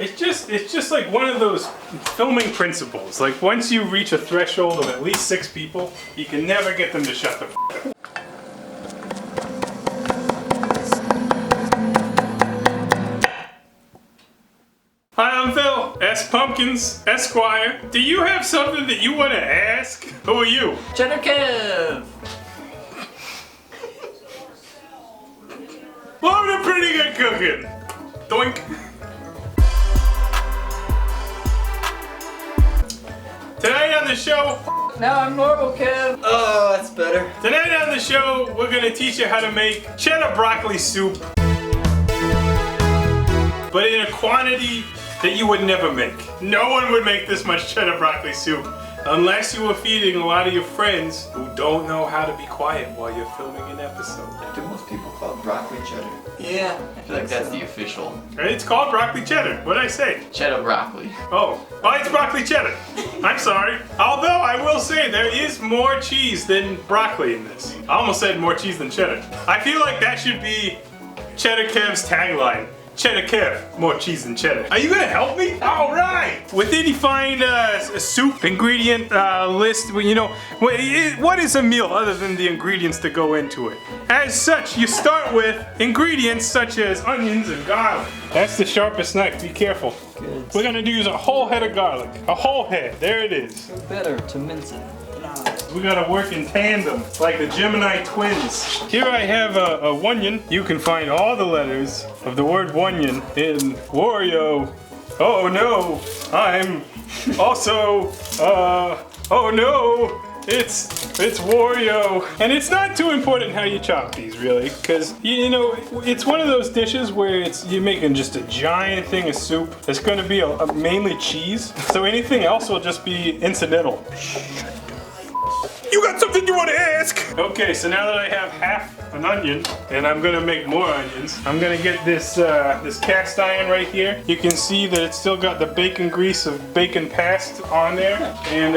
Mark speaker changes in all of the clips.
Speaker 1: It's just like one of those filming principles. Like once you reach a threshold of at least 6 people, you can never get them to shut the f up. Hi, I'm Phil, S. Pumpkins, Esquire. Do you have something that you want to ask? Who are you?
Speaker 2: Cheddar Kev!
Speaker 1: Well, I'm pretty good cooking. Doink. Tonight on the show...
Speaker 2: Now I'm normal, Kev. Oh, that's better.
Speaker 1: Tonight on the show, we're gonna teach you how to make cheddar broccoli soup. But in a quantity that you would never make. No one would make this much cheddar broccoli soup unless you were feeding a lot of your friends who don't know how to be quiet while you're filming an episode.
Speaker 3: Do most people call it broccoli cheddar?
Speaker 2: Yeah, I feel like that's the official.
Speaker 1: It's called broccoli cheddar. What'd I say?
Speaker 2: Cheddar broccoli.
Speaker 1: Oh, it's broccoli cheddar. I'm sorry. Although I will say there is more cheese than broccoli in this. I almost said more cheese than cheddar. I feel like that should be Cheddar Kev's tagline. Cheddar Kev, more cheese than cheddar. Are you gonna help me? All right. Within you find a soup ingredient list, you know, what is a meal other than the ingredients that go into it? As such, you start with ingredients such as onions and garlic. That's the sharpest knife, be careful.
Speaker 2: Good.
Speaker 1: We're gonna use a whole head of garlic. A whole head, there it is.
Speaker 2: Better to mince it.
Speaker 1: We gotta work in tandem, like the Gemini twins. Here I have a onion. You can find all the letters of the word onion in Wario. Oh no, I'm also, oh no, it's Wario. And it's not too important how you chop these, really, because you know it's one of those dishes where you're making just a giant thing of soup. It's going to be mainly cheese, so anything else will just be incidental. You got something you want to ask? Okay, so now that I have half an onion, and I'm gonna make more onions, I'm gonna get this this cast iron right here. You can see that it's still got the bacon grease of bacon paste on there. And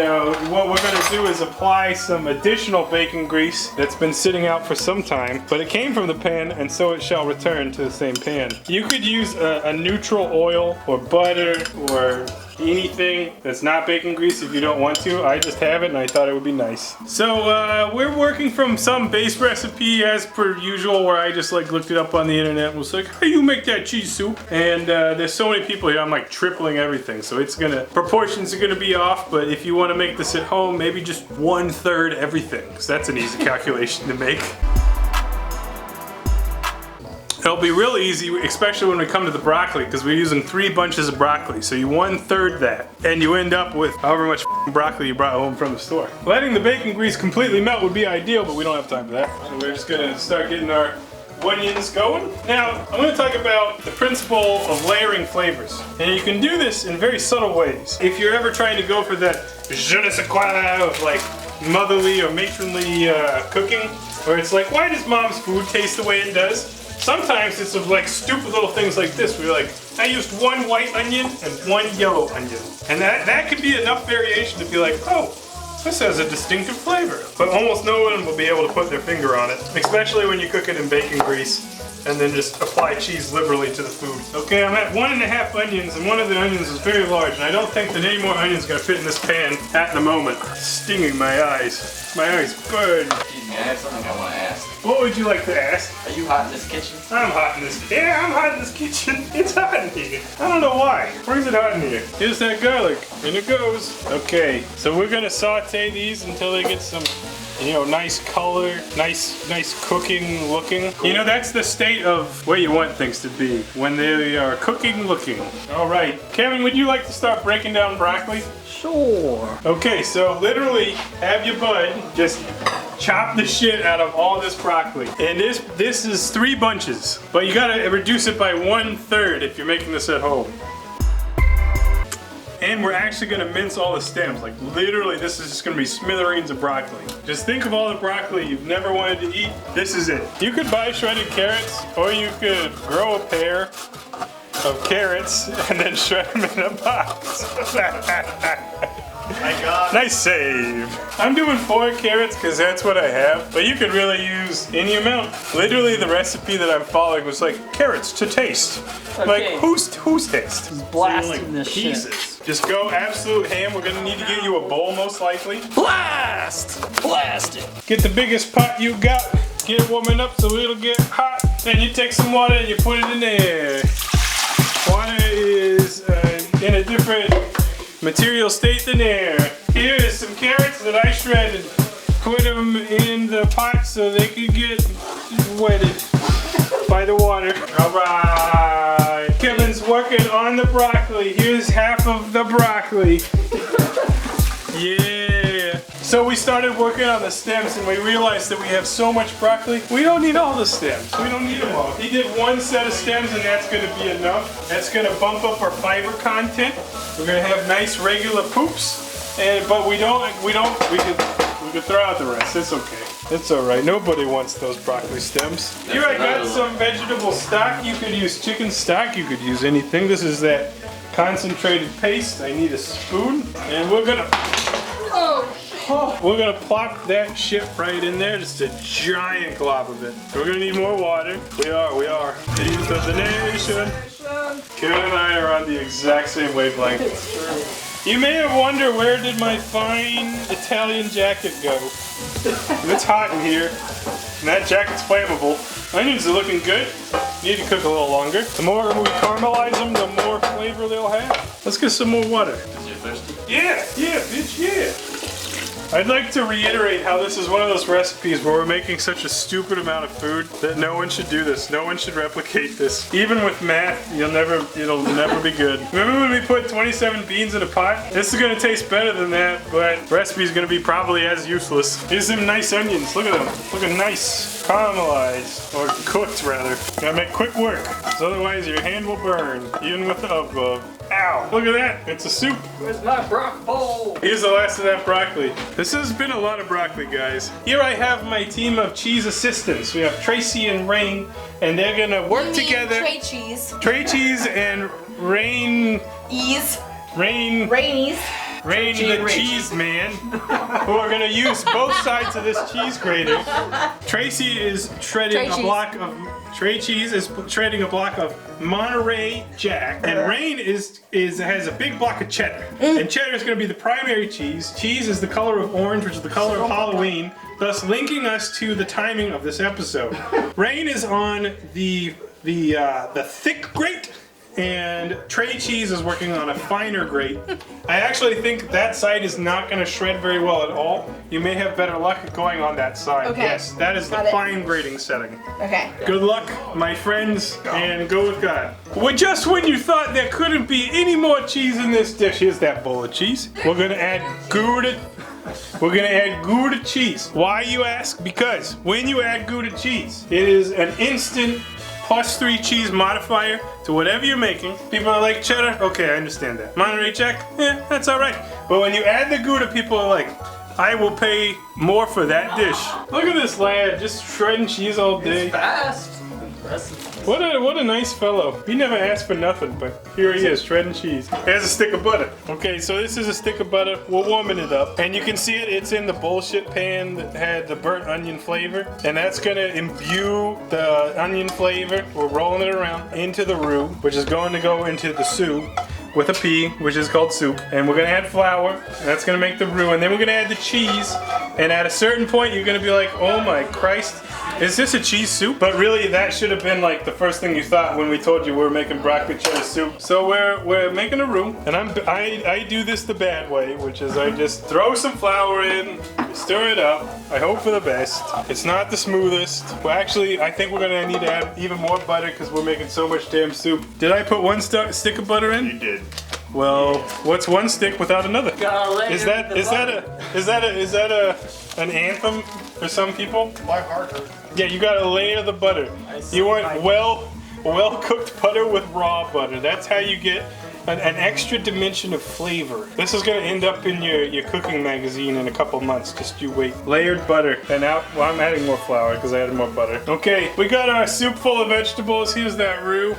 Speaker 1: what we're gonna do is apply some additional bacon grease that's been sitting out for some time, but it came from the pan, and so it shall return to the same pan. You could use a neutral oil or butter or anything that's not bacon grease if you don't want to. I just have it and I thought it would be nice. So we're working from some base recipe as per usual, where I just like looked it up on the internet and was like, how do you make that cheese soup? And there's so many people here, I'm like tripling everything, so proportions are gonna be off. But if you want to make this at home, maybe just 1/3 everything, because that's an easy calculation to make. It'll be real easy, especially when we come to the broccoli, because we're using 3 bunches of broccoli. So you 1/3 that, and you end up with however much broccoli you brought home from the store. Letting the bacon grease completely melt would be ideal, but we don't have time for that. So we're just gonna start getting our onions going. Now, I'm gonna talk about the principle of layering flavors. And you can do this in very subtle ways. If you're ever trying to go for that je ne sais quoi of like motherly or matronly cooking, where it's like, why does mom's food taste the way it does? Sometimes it's of like stupid little things like this, where you're like, I used 1 white onion and 1 yellow onion. And that could be enough variation to be like, oh, this has a distinctive flavor. But almost no one will be able to put their finger on it, especially when you cook it in bacon grease and then just apply cheese liberally to the food. Okay, I'm at 1½ onions, and one of the onions is very large, and I don't think that any more onions are gonna fit in this pan at the moment. It's stinging my eyes. My eyes burn.
Speaker 2: Excuse me, I have something I want to ask.
Speaker 1: What would you like to ask?
Speaker 2: Are you hot in this kitchen?
Speaker 1: I'm hot in this. Yeah, I'm hot in this kitchen. It's hot in here. I don't know why. Why is it hot in here? Here's that garlic. In it goes. Okay, so we're gonna saute these until they get some, you know, nice color, nice cooking looking. You know, that's the state of where you want things to be, when they are cooking looking. All right, Kevin, would you like to start breaking down broccoli?
Speaker 2: Sure.
Speaker 1: Okay, so literally have your bud just chop the shit out of all this broccoli. And this is 3 bunches, but you gotta reduce it by 1/3 if you're making this at home. And we're actually gonna mince all the stems. Like literally, this is just gonna be smithereens of broccoli. Just think of all the broccoli you've never wanted to eat. This is it. You could buy shredded carrots, or you could grow a pair of carrots and then shred them in a box.
Speaker 3: I got
Speaker 1: Nice save. I'm doing 4 carrots because that's what I have, but you could really use any amount. Literally, the recipe that I'm following was like carrots to taste. Like
Speaker 2: Okay.
Speaker 1: who's taste?
Speaker 2: Blasting this
Speaker 1: pieces.
Speaker 2: shit.
Speaker 1: Just go absolute ham. We're gonna need to get you a bowl most likely.
Speaker 2: Blast! Blast it.
Speaker 1: Get the biggest pot you got. Get it warming up so it'll get hot. Then you take some water and you put it in there. Water is in a different material state than air. Here is some carrots that I shredded. Put them in the pot so they could get wetted by the water. All right. Kevin's working on the broccoli. Here's half of the broccoli. Yeah. So we started working on the stems and we realized that we have so much broccoli. We don't need all the stems. We don't need them all. He did 1 set of stems and that's going to be enough. That's going to bump up our fiber content. We're going to have nice regular poops. But we could throw out the rest. It's okay. It's all right. Nobody wants those broccoli stems. Here I got some vegetable stock. You could use chicken stock. You could use anything. This is that concentrated paste. I need a spoon, and we're gonna plop that shit right in there. Just a giant glob of it. We're gonna need more water. We are. Teeth of the nation. Kevin and I are on the exact same wavelength. You may have wondered, where did my fine Italian jacket go? It's hot in here, and that jacket's flammable. Onions are looking good. Need to cook a little longer. The more we caramelize them, the more flavor they'll have. Let's get some more water.
Speaker 2: Is you thirsty?
Speaker 1: Yeah, bitch, yeah. I'd like to reiterate how this is one of those recipes where we're making such a stupid amount of food that no one should do this. No one should replicate this. Even with math, it'll never be good. Remember when we put 27 beans in a pot? This is gonna taste better than that, but the recipe's gonna be probably as useless. Here's some nice onions. Look at them. Looking nice. Caramelized, or cooked rather. Gotta make quick work, 'cause otherwise your hand will burn, even with the up glove. Ow! Look at that. It's a soup.
Speaker 2: Where's my brock bowl?
Speaker 1: Here's the last of that broccoli. This has been a lot of broccoli, guys. Here I have my team of cheese assistants. We have Tracy and Rain, and they're gonna work together.
Speaker 4: Tray cheese.
Speaker 1: Tray cheese and Rain
Speaker 4: Rainies.
Speaker 1: the cheese man, who are gonna use both sides of this cheese grater. Tracy is shredding a block of Tray cheese is shredding a block of Monterey Jack, and Rain has a big block of cheddar. And cheddar is going to be the primary cheese. Cheese is the color of orange, which is the color of Halloween, thus linking us to the timing of this episode. Rain is on the thick grate, and Tray cheese is working on a finer grate. I actually think that side is not going to shred very well at all. You may have better luck going on that side.
Speaker 4: Okay.
Speaker 1: Yes, that is the fine grating setting.
Speaker 4: Okay.
Speaker 1: Good luck, my friends, and go with God. Well, just when you thought there couldn't be any more cheese in this dish, here's that bowl of cheese. We're gonna add Gouda. We're gonna add Gouda cheese. Why, you ask? Because when you add Gouda cheese, it is an instant +3 cheese modifier to whatever you're making. People are like, cheddar, okay, I understand that. Monterey Jack, yeah, that's all right. But when you add the Gouda, people are like, I will pay more for that dish. Look at this lad, just shredding cheese all day.
Speaker 2: Fast. Impressive.
Speaker 1: What a nice fellow. He never asked for nothing, but here he is, shredding cheese. Here's a stick of butter. Okay, so this is a stick of butter. We're warming it up. And you can see it's in the bullshit pan that had the burnt onion flavor. And that's gonna imbue the onion flavor. We're rolling it around into the roux, which is going to go into the soup with a P, which is called soup. And we're gonna add flour, and that's gonna make the roux. And then we're gonna add the cheese. And at a certain point, you're gonna be like, oh my Christ, is this a cheese soup? But really, that should have been like the first thing you thought when we told you we were making broccoli cheddar soup. So we're making a roux, and I do this the bad way, which is I just throw some flour in, stir it up. I hope for the best. It's not the smoothest. Well, actually, I think we're gonna need to add even more butter because we're making so much damn soup. Did I put one stick of butter in?
Speaker 3: You did.
Speaker 1: Well, what's one stick without another? Is that an anthem for some people?
Speaker 3: My heart hurt.
Speaker 1: Yeah, you gotta layer the butter. You want well cooked butter with raw butter. That's how you get an extra dimension of flavor. This is gonna end up in your cooking magazine in a couple months. Just you wait. Layered butter. And now, well, I'm adding more flour because I added more butter. Okay, we got our soup full of vegetables. Here's that roux.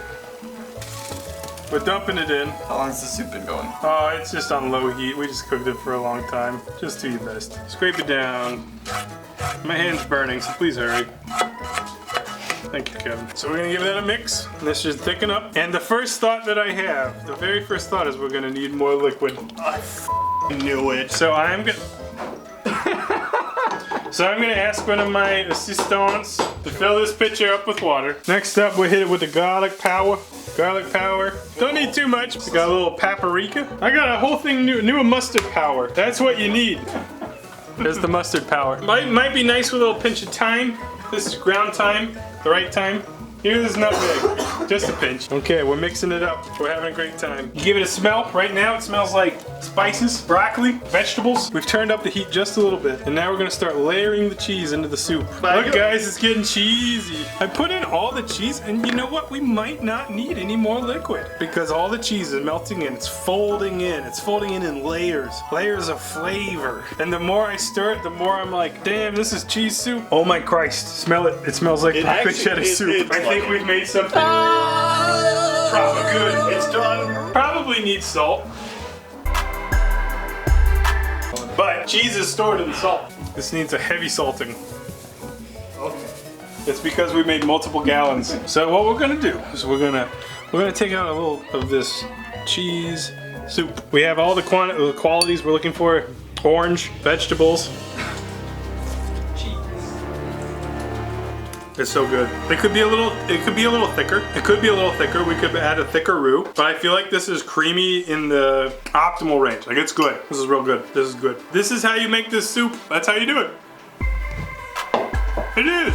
Speaker 1: We're dumping it in.
Speaker 3: How long's the soup been going?
Speaker 1: Oh, it's just on low heat. We just cooked it for a long time. Just do your best. Scrape it down. My hand's burning, so please hurry. Thank you, Kevin. So we're gonna give that a mix. This should thicken up. And the first thought that I have, the very first thought is we're gonna need more liquid.
Speaker 3: I knew it.
Speaker 1: So I'm gonna ask one of my assistants to fill this pitcher up with water. Next up, we'll hit it with the garlic power. Garlic power. Don't need too much. We got a little paprika. I got a whole thing new mustard power. That's what you need. There's the mustard power. Might be nice with a little pinch of thyme. This is ground thyme, the right thyme. Here's nutmeg, just a pinch. Okay, we're mixing it up. We're having a great time. You give it a smell. Right now it smells like spices, broccoli, vegetables. We've turned up the heat just a little bit. And now we're gonna start layering the cheese into the soup. Look guys, it's getting cheesy. I put in all the cheese and you know what? We might not need any more liquid because all the cheese is melting in. It's folding in. It's folding in layers. Layers of flavor. And the more I stir it, the more I'm like, damn, this is cheese soup. Oh my Christ, smell it. It smells like Paprika cheddar soup. I think we've made something probably good. It's done. Probably needs salt. But cheese is stored in the salt. This needs a heavy salting.
Speaker 3: Okay.
Speaker 1: It's because we made multiple gallons. So what we're gonna do is we're gonna take out a little of this cheese soup. We have all the qualities we're looking for. Orange, vegetables. It's so good. It could be a little thicker. It could be a little thicker. We could add a thicker roux, but I feel like this is creamy in the optimal range. Like it's good. This is real good. This is good. This is how you make this soup. That's how you do it. It is.